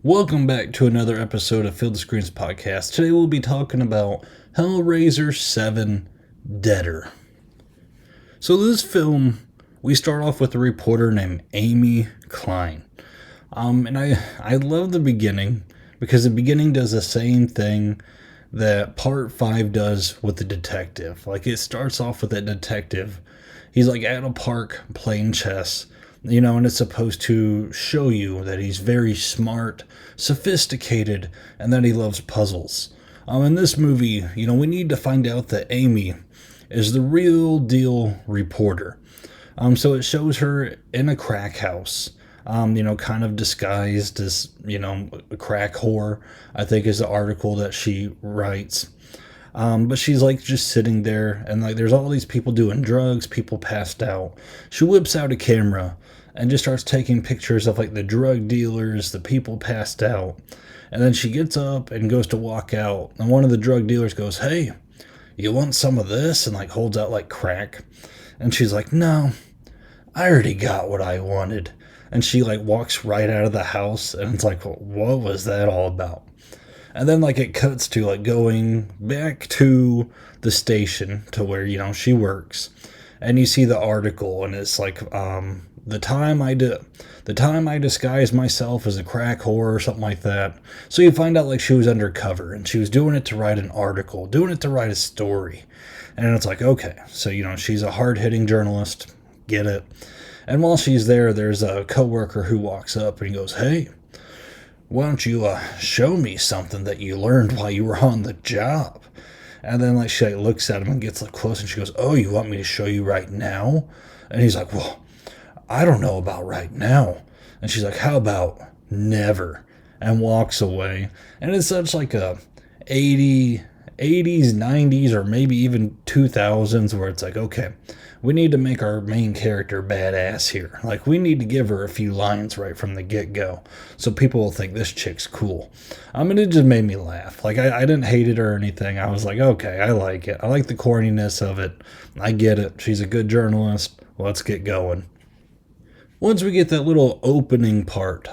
Welcome back to another episode of Fill the Screens podcast. Today we'll be talking about Hellraiser 7 Deader. So this film, we start off with a reporter named Amy Klein. And I love the beginning because the beginning does the same thing that part 5 does with the detective. Like it starts off with that detective. He's like at a park playing chess, and it's supposed to show you that he's very smart, sophisticated, and that he loves puzzles. In this movie, we need to find out that Amy is the real deal reporter. So it shows her in a crack house, kind of disguised as, a crack whore, I think is the article that she writes. But she's like just sitting there, and like there's all these people doing drugs, people passed out. She whips out a camera and just starts taking pictures of like the drug dealers, the people passed out. And then she gets up and goes to walk out, and one of the drug dealers goes, "Hey, you want some of this?" and like holds out like crack. And she's like, "No, I already got what I wanted." And she like walks right out of the house, and it's like, what was that all about? And then like it cuts to like going back to the station to where, she works. And you see the article, and it's like the time I disguised myself as a crack whore or something like that. So you find out like she was undercover and she was doing it to write an article, doing it to write a story. And it's like, okay, so she's a hard-hitting journalist, get it. And while she's there, there's a coworker who walks up and he goes, "Hey, why don't you show me something that you learned while you were on the job?" And then like she like, looks at him and gets like close, and she goes, "Oh, you want me to show you right now?" And he's like, "Well, I don't know about right now." And she's like, "How about never?" And walks away. And it's such like a 80s, 90s, or maybe even 2000s where it's like, okay, we need to make our main character badass here. Like, we need to give her a few lines right from the get-go so people will think this chick's cool. And it just made me laugh. Like, I didn't hate it or anything. I was like, okay, I like it. I like the corniness of it. I get it. She's a good journalist. Let's get going. Once we get that little opening part,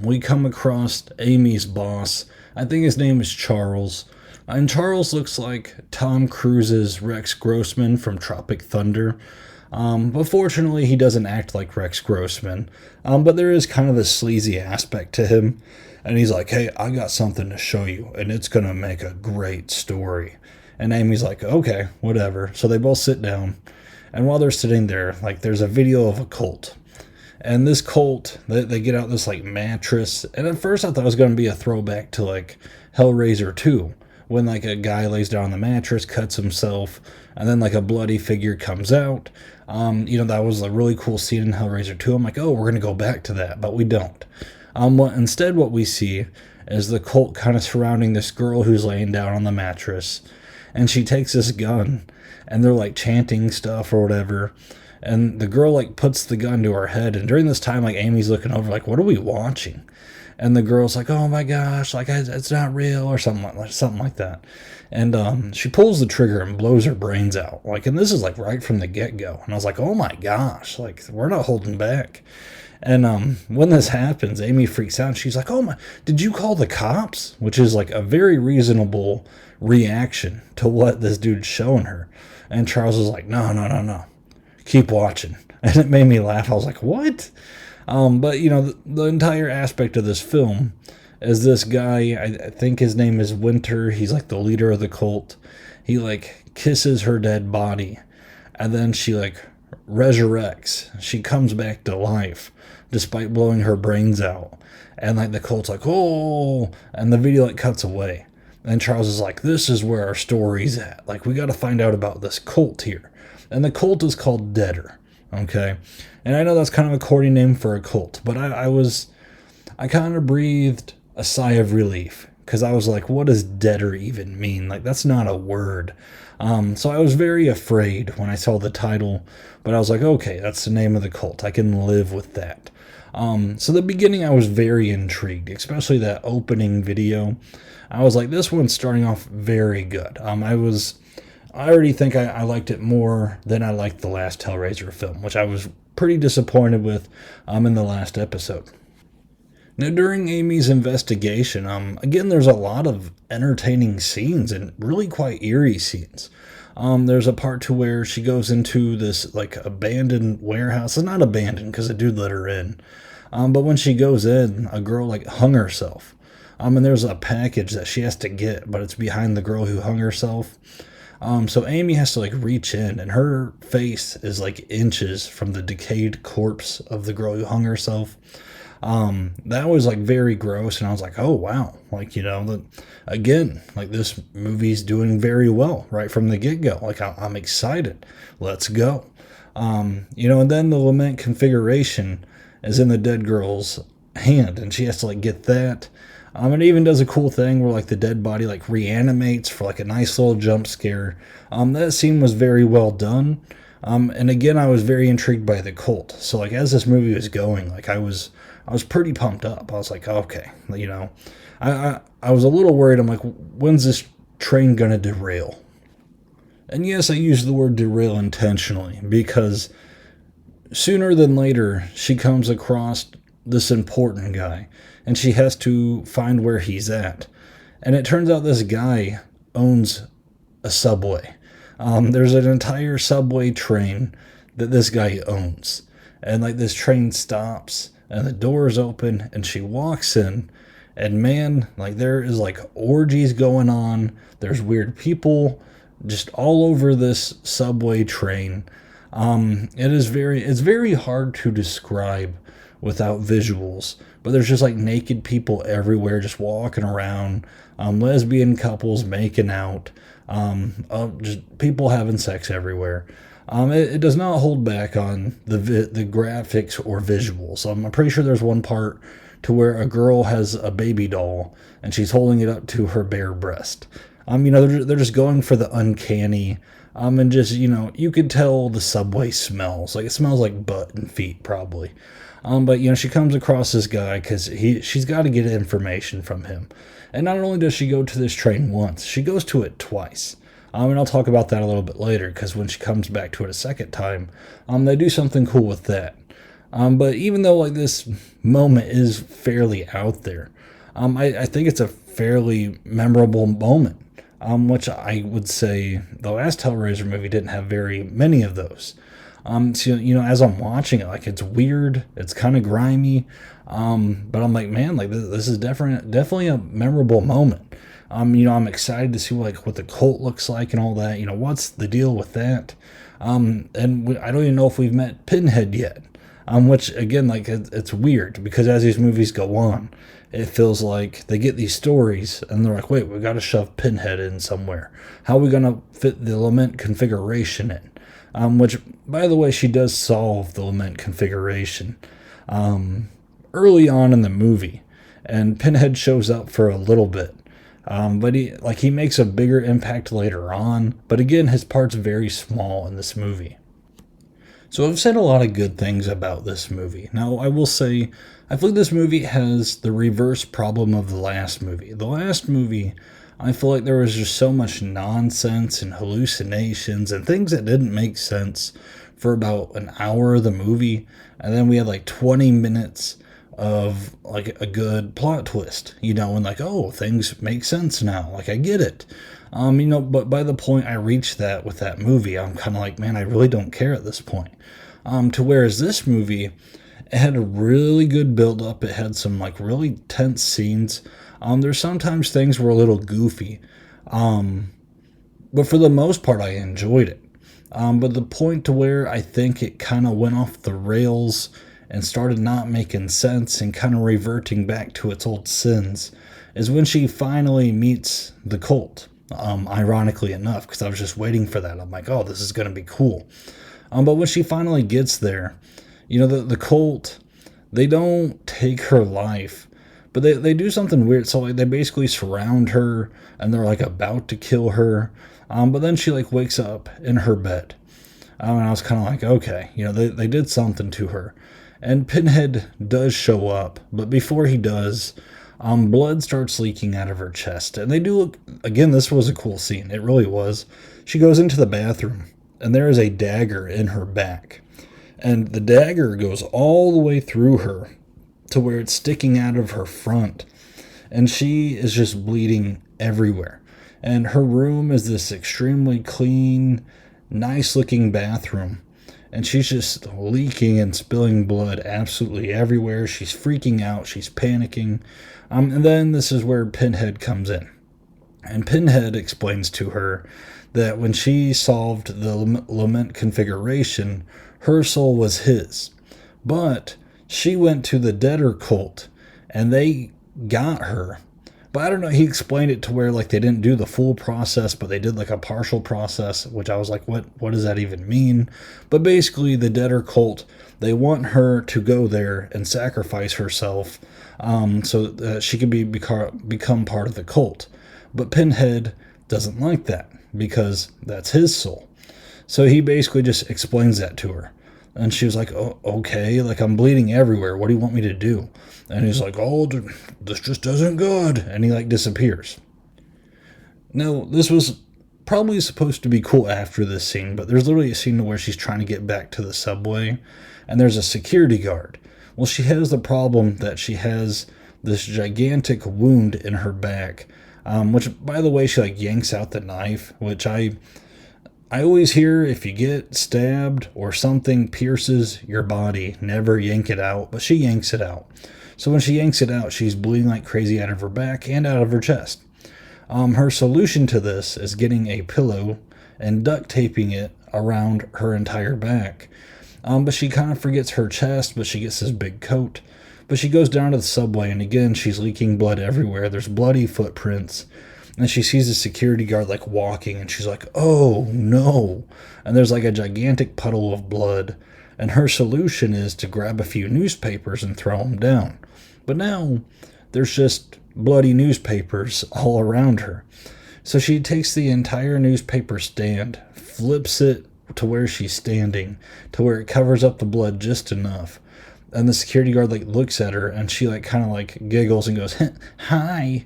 we come across Amy's boss. I think his name is Charles. And Charles looks like Tom Cruise's Rex Grossman from Tropic Thunder. But fortunately, he doesn't act like Rex Grossman. But there is kind of a sleazy aspect to him. And he's like, "Hey, I got something to show you, and it's going to make a great story." And Amy's like, "Okay, whatever." So they both sit down. And while they're sitting there, like, there's a video of a cult. And this cult, they get out this like mattress. And at first I thought it was going to be a throwback to like Hellraiser 2. When like a guy lays down on the mattress, cuts himself, and then like a bloody figure comes out. That was a really cool scene in Hellraiser 2. I'm like, oh, we're going to go back to that. But we don't. Instead what we see is the cult kind of surrounding this girl who's laying down on the mattress. And she takes this gun. And they're like chanting stuff or whatever. And the girl like puts the gun to her head, and during this time like Amy's looking over like, what are we watching? And the girl's like, "Oh my gosh, like it's not real," or something like that. And she pulls the trigger and blows her brains out. Like, and this is like right from the get-go. And I was like, "Oh my gosh, like we're not holding back." And when this happens, Amy freaks out. And she's like, "Oh my, did you call the cops?" Which is like a very reasonable reaction to what this dude's showing her. And Charles is like, "No, no, no, no. Keep watching." And it made me laugh. I was like, what? But the entire aspect of this film is this guy, I think his name is Winter. He's like the leader of the cult. He like kisses her dead body, and then she like resurrects. She comes back to life despite blowing her brains out. And like the cult's like, "Oh," and the video like cuts away. And Charles is like, "This is where our story's at. Like, we got to find out about this cult here." And the cult is called Deader, okay? And I know that's kind of a corny name for a cult, but I kind of breathed a sigh of relief, because I was like, what does Deader even mean? Like, that's not a word. So I was very afraid when I saw the title, but I was like, okay, that's the name of the cult. I can live with that. So the beginning, I was very intrigued, especially that opening video. I was like, this one's starting off very good. I already think I liked it more than I liked the last Hellraiser film, which I was pretty disappointed with in the last episode. Now, during Amy's investigation, again, there's a lot of entertaining scenes and really quite eerie scenes. There's a part to where she goes into this like abandoned warehouse. It's not abandoned because the dude let her in. But when she goes in, a girl like hung herself. And there's a package that she has to get, but it's behind the girl who hung herself. So Amy has to like reach in, and her face is like inches from the decayed corpse of the girl who hung herself. That was like very gross, and I was like, oh wow, like again, like this movie's doing very well right from the get go. Like I'm excited, let's go. And then the lament configuration is in the dead girl's hand, and she has to like get that. It even does a cool thing where like the dead body like reanimates for like a nice little jump scare. That scene was very well done. And again, I was very intrigued by the cult. So like as this movie was going, like I was pretty pumped up. I was like, okay, I was a little worried. I'm like, when's this train gonna derail? And yes, I use the word derail intentionally because sooner than later she comes across this important guy, and she has to find where he's at. And it turns out this guy owns a subway. There's an entire subway train that this guy owns. And like this train stops and the doors open and she walks in, and man, like there is like orgies going on. There's weird people just all over this subway train. It's very hard to describe without visuals, but there's just like naked people everywhere just walking around, lesbian couples making out, just people having sex everywhere. It does not hold back on the graphics or visuals. I'm pretty sure there's one part to where a girl has a baby doll and she's holding it up to her bare breast. They're just going for the uncanny. And just, you could tell the subway smells. Like, it smells like butt and feet, probably. But, she comes across this guy because she's got to get information from him. And not only does she go to this train once, she goes to it twice. And I'll talk about that a little bit later, because when she comes back to it a second time, they do something cool with that. But even though, like, this moment is fairly out there, I think it's a fairly memorable moment. Which I would say the last Hellraiser movie didn't have very many of those. So, as I'm watching it, like, it's weird, it's kind of grimy, but I'm like, man, like, this is definitely a memorable moment. I'm excited to see, like, what the cult looks like and all that, what's the deal with that, and I don't even know if we've met Pinhead yet, which, again, like, it's weird, because as these movies go on, it feels like they get these stories and they're like, wait, we got to shove Pinhead in somewhere. How are we going to fit the lament configuration in? Which, by the way, she does solve the lament configuration early on in the movie. And Pinhead shows up for a little bit. But he makes a bigger impact later on. But again, his part's very small in this movie. So I've said a lot of good things about this movie. Now, I will say, I feel like this movie has the reverse problem of the last movie. The last movie, I feel like there was just so much nonsense and hallucinations and things that didn't make sense for about an hour of the movie. And then we had like 20 minutes of like a good plot twist, and like, oh, things make sense now. Like, I get it. But by the point I reached that with that movie, I'm kind of like, man, I really don't care at this point. To whereas this movie, it had a really good build up. It had some like really tense scenes. There's sometimes things were a little goofy. But for the most part, I enjoyed it. But the point to where I think it kind of went off the rails and started not making sense and kind of reverting back to its old sins is when she finally meets the cult. Ironically enough, because I was just waiting for that. I'm like, oh, this is going to be cool. But when she finally gets there, the cult, they don't take her life, but they do something weird. So like, they basically surround her and they're like about to kill her. But then she like wakes up in her bed. And I was kind of like, okay, they did something to her. And Pinhead does show up, but before he does, blood starts leaking out of her chest. And they do look, again, this was a cool scene. It really was. She goes into the bathroom, and there is a dagger in her back. And the dagger goes all the way through her. to where it's sticking out of her front, and she is just bleeding everywhere. And her room is this extremely clean, nice looking bathroom, and she's just leaking and spilling blood absolutely everywhere. She's freaking out, she's panicking. And then this is where Pinhead comes in. And Pinhead explains to her that when she solved the lament configuration, her soul was his. But she went to the debtor cult and they got her. But I don't know, he explained it to where like they didn't do the full process, but they did like a partial process, which I was like, what does that even mean? But basically the debtor cult, they want her to go there and sacrifice herself so that she can become part of the cult. But Pinhead doesn't like that because that's his soul. So he basically just explains that to her. And she was like, oh, okay, like I'm bleeding everywhere. What do you want me to do? And he's like, oh, this just isn't good. And he like disappears. Now, this was probably supposed to be cool after this scene, but there's literally a scene where she's trying to get back to the subway and there's a security guard. Well, she has the problem that she has this gigantic wound in her back, which, by the way, she like yanks out the knife, which I always hear if you get stabbed or something pierces your body, never yank it out, but she yanks it out. So when she yanks it out, she's bleeding like crazy out of her back and out of her chest. Her solution to this is getting a pillow and duct taping it around her entire back. But she kind of forgets her chest, but she gets this big coat. But she goes down to the subway, and again, she's leaking blood everywhere. There's bloody footprints. And she sees a security guard like walking, and she's like, oh no. And there's like a gigantic puddle of blood. And her solution is to grab a few newspapers and throw them down. But now there's just bloody newspapers all around her. So she takes the entire newspaper stand, flips it to where she's standing, to where it covers up the blood just enough. And the security guard like looks at her, and she like kind of like giggles and goes, hi.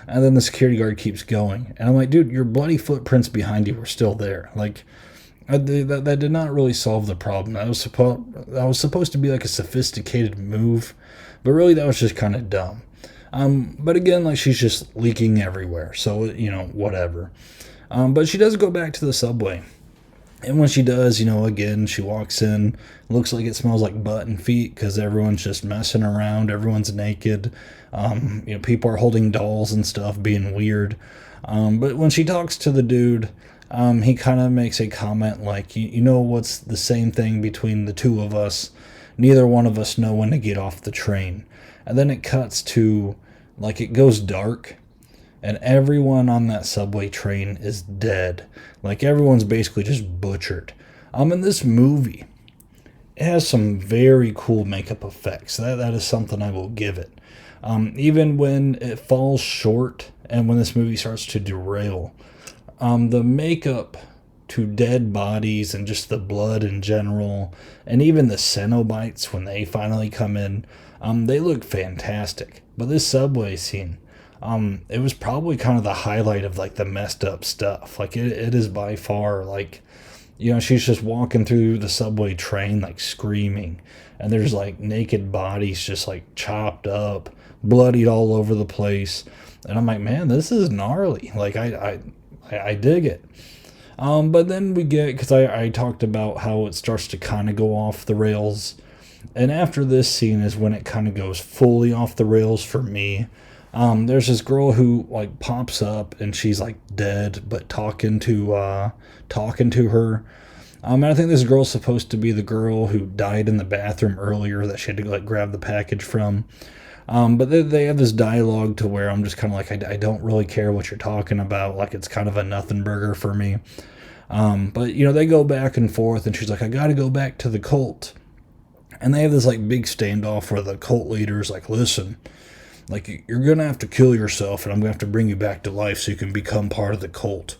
And then the security guard keeps going. And I'm like, dude, your bloody footprints behind you were still there. Like, that did not really solve the problem. That was supposed to be like a sophisticated move, but really that was just kind of dumb. But again, like she's just leaking everywhere. So, whatever. But she does go back to the subway. And when she does, again, she walks in, looks like it smells like butt and feet because everyone's just messing around. Everyone's naked. People are holding dolls and stuff, being weird. But when she talks to the dude, he kind of makes a comment like, what's the same thing between the two of us? Neither one of us know when to get off the train. And then it cuts to, like, it goes dark. And everyone on that subway train is dead. Like, everyone's basically just butchered. In this movie, it has some very cool makeup effects. That is something I will give it. Even when it falls short and when this movie starts to derail, the makeup to dead bodies and just the blood in general, and even the Cenobites when they finally come in, they look fantastic. But this subway scene, it was probably kind of the highlight of like the messed up stuff. Like it is by far like, she's just walking through the subway train like screaming, and there's like naked bodies just like chopped up, bloodied all over the place. And I'm like, man, this is gnarly. Like I dig it. But then we get, because I talked about how it starts to kind of go off the rails. And after this scene is when it kind of goes fully off the rails for me. There's this girl who like pops up and she's like dead, but talking to her. And I think this girl's supposed to be the girl who died in the bathroom earlier that she had to like grab the package from. But they have this dialogue to where I'm just kind of like, I don't really care what you're talking about. Like, it's kind of a nothing burger for me. But they go back and forth, and she's like, I got to go back to the cult. And they have this like big standoff where the cult leader's like, listen, like, you're going to have to kill yourself, and I'm going to have to bring you back to life so you can become part of the cult.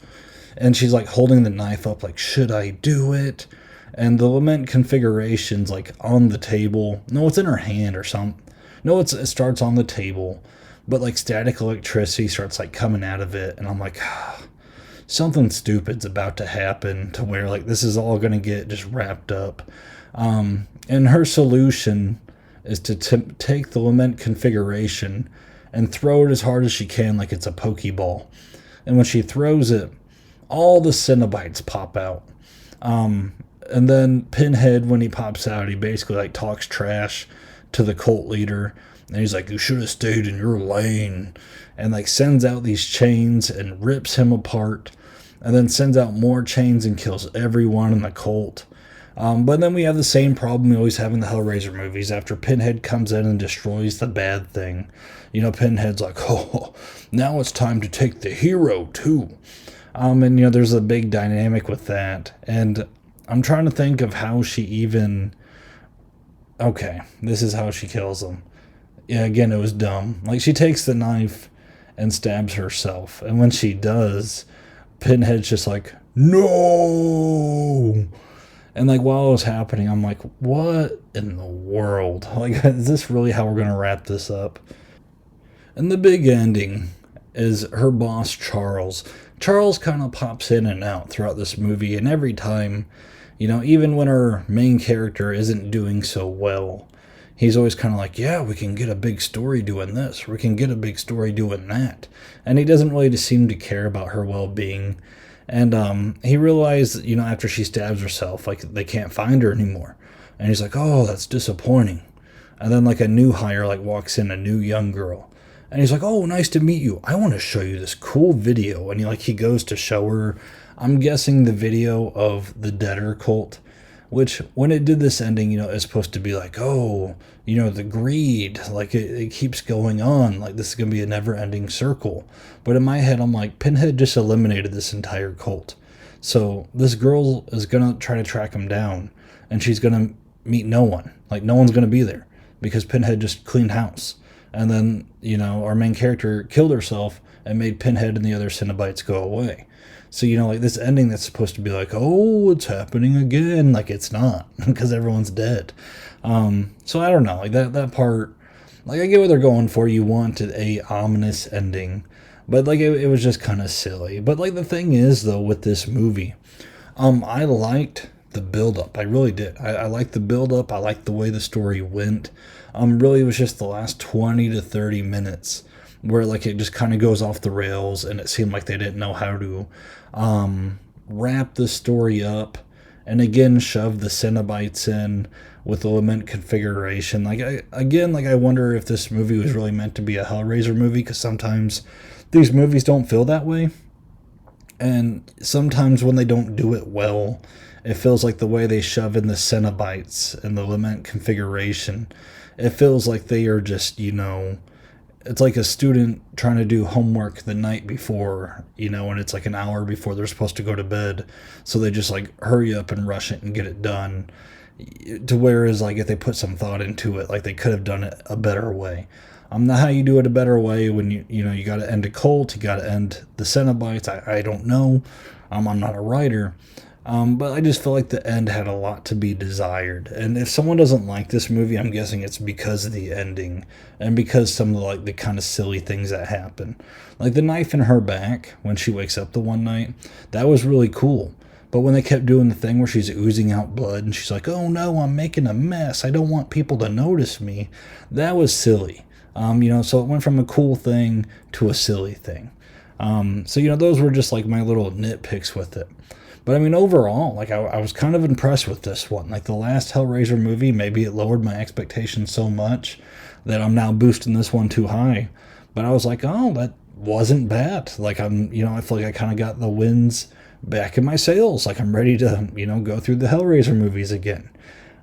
And she's like holding the knife up like, should I do it? And the lament configuration's like on the table. No, it's in her hand or something. No, it starts on the table, but like static electricity starts like coming out of it. And I'm like, something stupid's about to happen to where like this is all going to get just wrapped up. And her solution is to take the lament configuration and throw it as hard as she can like it's a Pokeball. And when she throws it, all the Cenobites pop out. And then Pinhead, when he pops out, he basically like talks trash to the cult leader. And he's like, you should have stayed in your lane. And like sends out these chains and rips him apart. And then sends out more chains and kills everyone in the cult. But then we have the same problem we always have in the Hellraiser movies. After Pinhead comes in and destroys the bad thing, Pinhead's like, oh, now it's time to take the hero too. And there's a big dynamic with that. And I'm trying to think of how she even... Okay, this is how she kills him. Yeah, again, it was dumb. Like, she takes the knife and stabs herself. And when she does, Pinhead's just like, no! And, like, while it was happening, I'm like, what in the world? Like, is this really how we're going to wrap this up? And the big ending is her boss, Charles. Charles kind of pops in and out throughout this movie, and every time, even when our main character isn't doing so well, he's always kind of like, yeah, we can get a big story doing this, we can get a big story doing that. And he doesn't really seem to care about her well-being. And he realized, after she stabs herself, like, they can't find her anymore. And he's like, oh, that's disappointing. And then, like, a new hire, like, walks in, a new young girl. And he's like, oh, nice to meet you. I want to show you this cool video. And he goes to show her, I'm guessing, the video of the Deader cult, which when it did this ending, it's supposed to be like, oh, the greed, like it keeps going on. Like, this is going to be a never ending circle. But in my head, I'm like, Pinhead just eliminated this entire cult. So this girl is going to try to track him down, and she's going to meet no one. Like, no one's going to be there because Pinhead just cleaned house. And then, our main character killed herself and made Pinhead and the other Cenobites go away. So, like, this ending that's supposed to be like, oh, it's happening again. Like, it's not, because everyone's dead. So I don't know. Like, that part, like, I get what they're going for. You wanted a ominous ending. But, like, it was just kind of silly. But, like, the thing is, though, with this movie, I liked the build-up. I really did. I liked the build-up. I liked the way the story went. Really, it was just the last 20 to 30 minutes where, like, it just kind of goes off the rails, and it seemed like they didn't know how to wrap the story up, and again shove the Cenobites in with the lament configuration. Like, I wonder if this movie was really meant to be a Hellraiser movie, because sometimes these movies don't feel that way, and sometimes when they don't do it well, it feels like the way they shove in the Cenobites and the lament configuration, it feels like they are just, it's like a student trying to do homework the night before, and it's like an hour before they're supposed to go to bed. So they just like hurry up and rush it and get it done. To whereas, like, if they put some thought into it, like, they could have done it a better way. Not how you do it a better way when you got to end a cult, you got to end the Cenobites. I don't know. I'm not a writer. But I just feel like the end had a lot to be desired. And if someone doesn't like this movie, I'm guessing it's because of the ending and because some of the kind of silly things that happen. Like the knife in her back when she wakes up the one night, that was really cool. But when they kept doing the thing where she's oozing out blood and she's like, oh no, I'm making a mess, I don't want people to notice me, that was silly. So it went from a cool thing to a silly thing. So those were just like my little nitpicks with it. But I mean, overall, like, I was kind of impressed with this one. Like the last Hellraiser movie, maybe it lowered my expectations so much that I'm now boosting this one too high. But I was like, oh, that wasn't bad. Like, I feel like I kind of got the winds back in my sails. Like, I'm ready to, go through the Hellraiser movies again.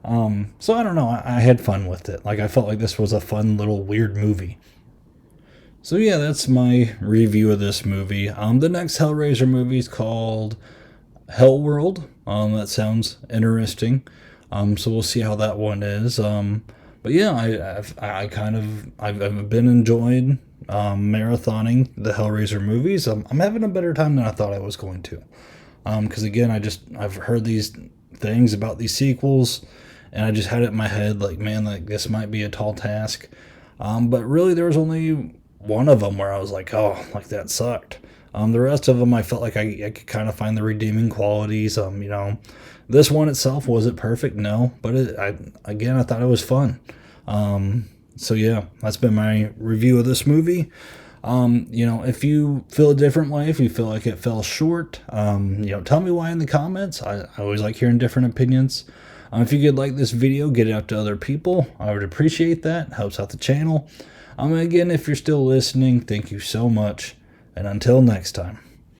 So I don't know. I had fun with it. Like, I felt like this was a fun little weird movie. So yeah, that's my review of this movie. The next Hellraiser movie is called Hellworld. That sounds interesting. So we'll see how that one is. But yeah, I've been enjoying marathoning the Hellraiser movies. I'm having a better time than I thought I was going to. Because again, I've heard these things about these sequels, and I just had it in my head like, man, like this might be a tall task. But really, there was only one of them where I was like, oh, like that sucked. The rest of them, I felt like I could kind of find the redeeming qualities. This one itself, was it perfect? No, but I thought it was fun. So yeah, that's been my review of this movie. If you feel a different way, if you feel like it fell short, tell me why in the comments. I always like hearing different opinions. If you could like this video, get it out to other people. I would appreciate that. Helps out the channel. Again, if you're still listening, thank you so much. And until next time.